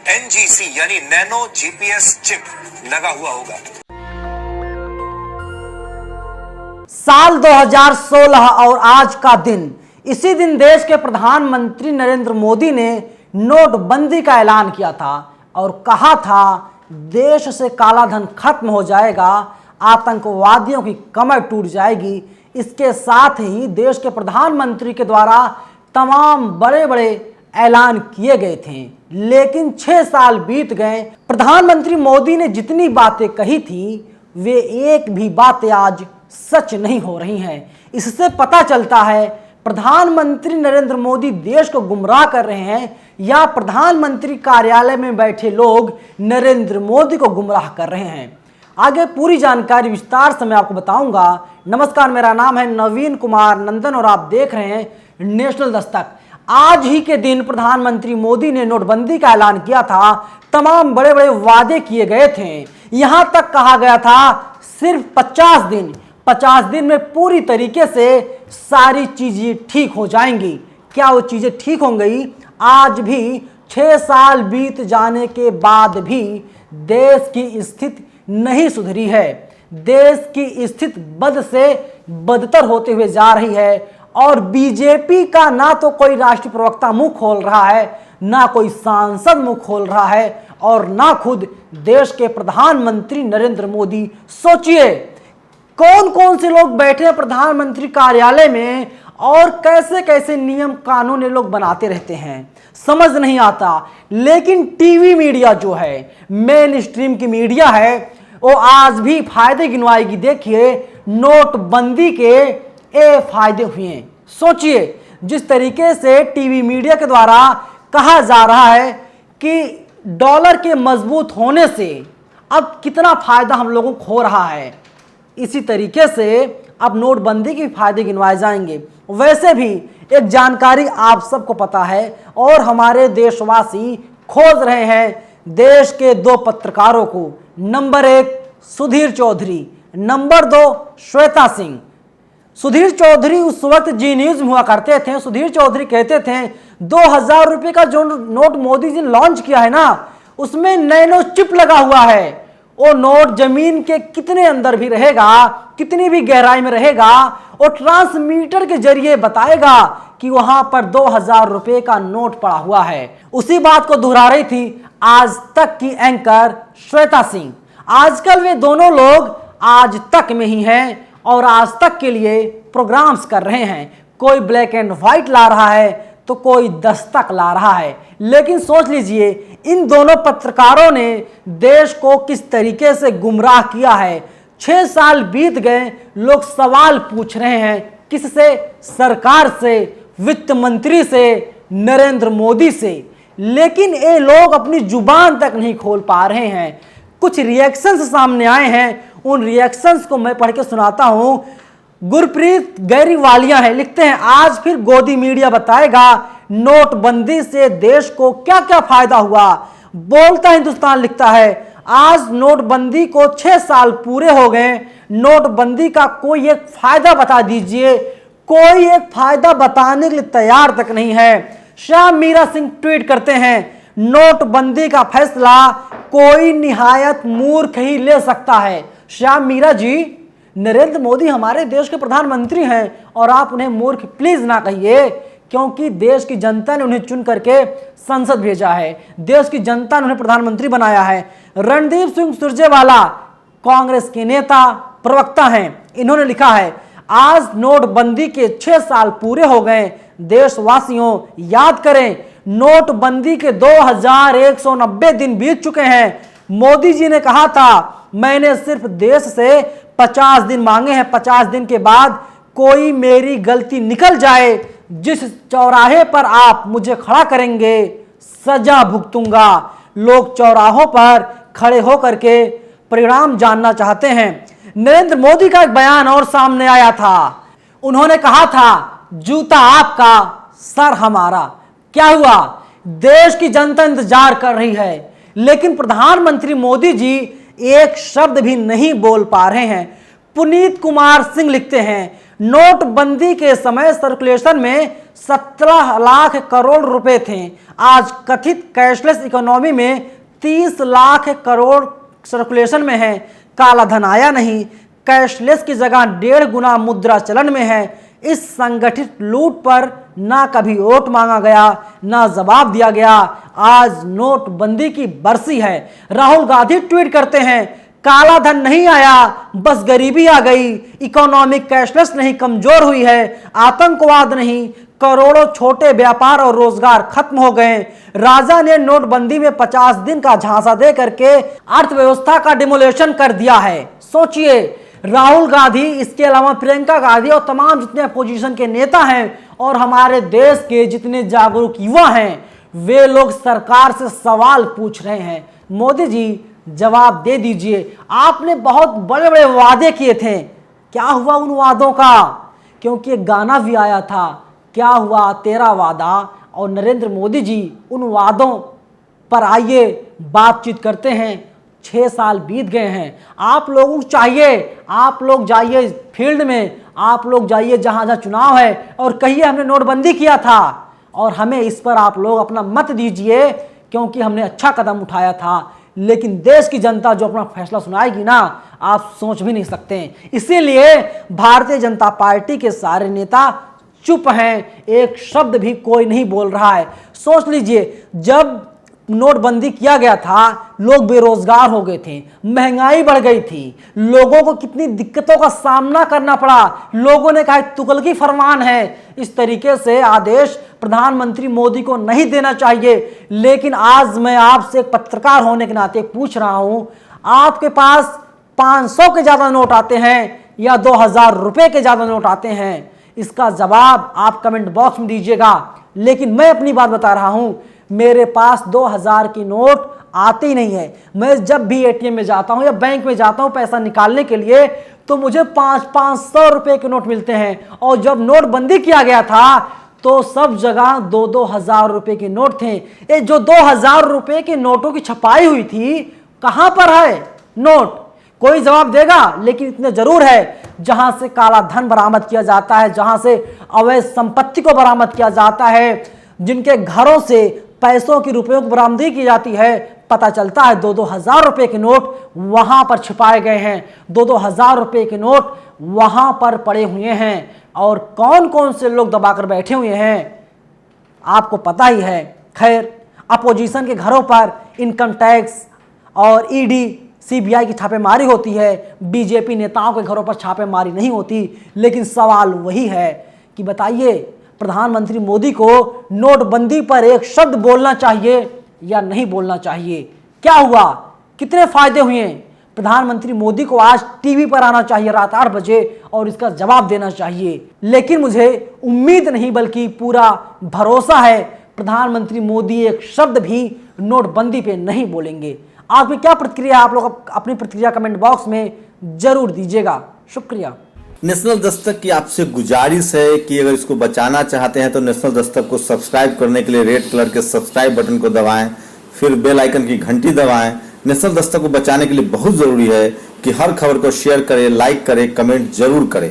NGC यानी nano GPS chip लगा हुआ होगा। साल 2016 और आज का दिन, इसी दिन देश के प्रधानमंत्री नरेंद्र मोदी ने नोटबंदी का ऐलान किया था और कहा था देश से काला धन खत्म हो जाएगा, आतंकवादियों की कमर टूट जाएगी। इसके साथ ही देश के प्रधानमंत्री के द्वारा तमाम बड़े बड़े ऐलान किए गए थे, लेकिन 6 साल बीत गए। प्रधानमंत्री मोदी ने जितनी बातें कही थी वे एक भी बातें आज सच नहीं हो रही हैं। इससे पता चलता है प्रधानमंत्री नरेंद्र मोदी देश को गुमराह कर रहे हैं या प्रधानमंत्री कार्यालय में बैठे लोग नरेंद्र मोदी को गुमराह कर रहे हैं। आगे पूरी जानकारी विस्तार से मैं आपको बताऊंगा। नमस्कार, मेरा नाम है नवीन कुमार नंदन और आप देख रहे हैं नेशनल दस्तक। आज ही के दिन प्रधानमंत्री मोदी ने नोटबंदी का ऐलान किया था। तमाम बड़े बड़े वादे किए गए थे। यहां तक कहा गया था सिर्फ 50 दिन में पूरी तरीके से सारी चीजें ठीक हो जाएंगी। क्या वो चीजें ठीक हो गई? आज भी 6 साल बीत जाने के बाद भी देश की स्थिति नहीं सुधरी है। देश की स्थिति बद से बदतर होते हुए जा रही है और बीजेपी का ना तो कोई राष्ट्रीय प्रवक्ता मुंह खोल रहा है, ना कोई सांसद मुंह खोल रहा है और ना खुद देश के प्रधानमंत्री नरेंद्र मोदी। सोचिए कौन कौन से लोग बैठे हैं प्रधानमंत्री कार्यालय में और कैसे कैसे नियम कानून ये लोग बनाते रहते हैं, समझ नहीं आता। लेकिन टीवी मीडिया जो है, मेन स्ट्रीम की मीडिया है, वो आज भी फायदे गिनवाएगी। देखिए नोटबंदी के ये फायदे हुए हैं। सोचिए जिस तरीके से टीवी मीडिया के द्वारा कहा जा रहा है कि डॉलर के मजबूत होने से अब कितना फायदा हम लोगों को हो रहा है, इसी तरीके से अब नोटबंदी के फायदे गिनवाए जाएंगे। वैसे भी एक जानकारी आप सबको पता है और हमारे देशवासी खोज रहे हैं देश के 2 पत्रकारों को। Number 1 Sudhir Chaudhary, number 2 Shweta Singh. सुधीर चौधरी उस वक्त जी न्यूज में हुआ करते थे। सुधीर चौधरी कहते थे 2000 रुपये का जो नोट मोदी जी ने लॉन्च किया है ना, उसमें नैनो चिप लगा हुआ है। वो नोट जमीन के कितने अंदर भी रहेगा, कितनी भी गहराई में रहेगा, और ट्रांसमीटर के जरिए बताएगा कि वहां पर 2000 रुपये का नोट पड़ा हुआ है। उसी बात को दोहरा रही थी आज तक की एंकर श्वेता सिंह। आजकल वे दोनों लोग आज तक में ही हैं और आज तक के लिए प्रोग्राम्स कर रहे हैं। कोई ब्लैक एंड व्हाइट ला रहा है तो कोई दस्तक ला रहा है। लेकिन सोच लीजिए इन दोनों पत्रकारों ने देश को किस तरीके से गुमराह किया है। 6 साल बीत गए, लोग सवाल पूछ रहे हैं किससे? सरकार से, वित्त मंत्री से, नरेंद्र मोदी से। लेकिन ये लोग अपनी जुबान तक नहीं खोल पा रहे हैं। कुछ रिएक्शंस सामने आए हैं, उन रिएक्शंस को मैं पढ़ के सुनाता हूं। गुरप्रीत गैरीवालिया है, लिखते हैं आज फिर गोदी मीडिया बताएगा नोटबंदी से देश को क्या क्या फायदा हुआ। बोलता हिंदुस्तान लिखता है आज नोटबंदी को 6 साल पूरे हो गए, नोटबंदी का कोई एक फायदा बता दीजिए। कोई एक फायदा बताने के लिए तैयार तक नहीं है। श्याम मीरा सिंह ट्वीट करते हैं नोटबंदी का फैसला कोई निहायत मूर्ख ही ले सकता है। श्याम मीरा जी, नरेंद्र मोदी हमारे देश के प्रधानमंत्री हैं और आप उन्हें मूर्ख प्लीज ना कहिए, क्योंकि देश की जनता ने उन्हें चुन करके संसद भेजा है। देश की जनता ने उन्हें प्रधानमंत्री बनाया है। रणदीप सिंह सुरजेवाला कांग्रेस के नेता प्रवक्ता हैं, इन्होंने लिखा है आज नोटबंदी के 6 साल पूरे हो गए। देशवासियों याद करें नोटबंदी के 2190 दिन बीत चुके हैं। मोदी जी ने कहा था मैंने सिर्फ देश से 50 दिन मांगे हैं, 50 दिन के बाद कोई मेरी गलती निकल जाए, जिस चौराहे पर आप मुझे खड़ा करेंगे सजा भुगतूंगा। लोग चौराहों पर खड़े होकर के परिणाम जानना चाहते हैं। नरेंद्र मोदी का एक बयान और सामने आया था। उन्होंने कहा था जूता आपका सर हमारा। क्या हुआ? देश की जनता इंतजार कर रही है, लेकिन प्रधानमंत्री मोदी जी एक शब्द भी नहीं बोल पा रहे हैं। पुनीत कुमार सिंह लिखते हैं, नोटबंदी के समय सर्कुलेशन में 17 लाख करोड़ रुपए थे। आज कथित कैशलेस इकोनॉमी में 30 लाख करोड़ सर्कुलेशन में है। काला धन आया नहीं, कैशलेस की जगह 1.5 गुना मुद्रा चलन में है। इस संगठित लूट पर ना कभी वोट मांगा गया, ना जवाब दिया गया। आज नोटबंदी की बरसी है। राहुल गांधी ट्वीट करते हैं, काला धन नहीं आया, बस गरीबी आ गई। इकोनॉमिक कैशलेस नहीं, कमजोर हुई है। आतंकवाद नहीं, करोड़ों छोटे व्यापार और रोजगार खत्म हो गए। राजा ने नोटबंदी में 50 दिन का झांसा दे करके अर्थव्यवस्था का डिमोलेशन कर दिया है। सोचिए, राहुल गांधी, इसके अलावा प्रियंका गांधी और तमाम जितने अपोजिशन के नेता हैं और हमारे देश के जितने जागरूक युवा हैं, वे लोग सरकार से सवाल पूछ रहे हैं। मोदी जी, जवाब दे दीजिए। आपने बहुत बड़े बड़े वादे किए थे, क्या हुआ उन वादों का? क्योंकि एक गाना भी आया था, क्या हुआ तेरा वादा। और नरेंद्र मोदी जी, उन वादों पर आइए बातचीत करते हैं। 6 साल बीत गए हैं। आप लोगों को चाहिए, आप लोग जाइए फील्ड में, आप लोग जाइए जहां जहां चुनाव है और कहिए हमने नोटबंदी किया था, और हमें इस पर आप लोग अपना मत दीजिए, क्योंकि हमने अच्छा कदम उठाया था। लेकिन देश की जनता जो अपना फैसला सुनाएगी ना, आप सोच भी नहीं सकते। इसीलिए भारतीय जनता पार्टी के सारे नेता चुप हैं, एक शब्द भी कोई नहीं बोल रहा है। सोच लीजिए, जब नोटबंदी किया गया था, लोग बेरोजगार हो गए थे, महंगाई बढ़ गई थी, लोगों को कितनी दिक्कतों का सामना करना पड़ा। लोगों ने कहा तुगलकी फरमान है। इस तरीके से आदेश प्रधानमंत्री मोदी को नहीं देना चाहिए। लेकिन आज मैं आपसे एक पत्रकार होने के नाते पूछ रहा हूं, आपके पास 500 के ज्यादा नोट आते हैं या 2000 रुपए के ज्यादा नोट आते हैं? इसका जवाब आप कमेंट बॉक्स में दीजिएगा। लेकिन मैं अपनी बात बता रहा हूं, मेरे पास 2000 की नोट आती नहीं है। मैं जब भी एटीएम में जाता हूं या बैंक में जाता हूं पैसा निकालने के लिए, तो मुझे 500 रुपए के नोट मिलते हैं। और जब नोटबंदी किया गया था तो सब जगह 2-2 हजार रुपए के नोट थे। ये जो 2000 रुपए के नोटों की छपाई हुई थी, कहां पर है नोट? कोई जवाब देगा? लेकिन इतने जरूर है, जहां से काला धन बरामद किया जाता है, जहां से अवैध संपत्ति को बरामद किया जाता है, जिनके घरों से पैसों की रुपयों की बरामदगी की जाती है, पता चलता है 2-2 हजार रुपए के नोट वहां पर छिपाए गए हैं। 2-2 हजार रुपए के नोट वहां पर पड़े हुए हैं। और कौन कौन से लोग दबाकर बैठे हुए हैं आपको पता ही है। खैर, अपोजिशन के घरों पर इनकम टैक्स और ईडी, सीबीआई की छापेमारी होती है, बीजेपी नेताओं के घरों पर छापेमारी नहीं होती। लेकिन सवाल वही है कि बताइए, प्रधानमंत्री मोदी को नोटबंदी पर एक शब्द बोलना चाहिए या नहीं बोलना चाहिए? क्या हुआ? कितने फायदे हुए? प्रधानमंत्री मोदी को आज टीवी पर आना चाहिए रात 8 बजे और इसका जवाब देना चाहिए। लेकिन मुझे उम्मीद नहीं बल्कि पूरा भरोसा है, प्रधानमंत्री मोदी एक शब्द भी नोटबंदी पे नहीं बोलेंगे। आपकी क्या प्रतिक्रिया? आप लोग अपनी प्रतिक्रिया कमेंट बॉक्स में जरूर दीजिएगा। शुक्रिया। नेशनल दस्तक की आपसे गुजारिश है कि अगर इसको बचाना चाहते हैं तो नेशनल दस्तक को सब्सक्राइब करने के लिए रेड कलर के सब्सक्राइब बटन को दबाएं, फिर बेल आइकन की घंटी दबाएं। नेशनल दस्तक को बचाने के लिए बहुत जरूरी है कि हर खबर को शेयर करें, लाइक करें, कमेंट जरूर करें।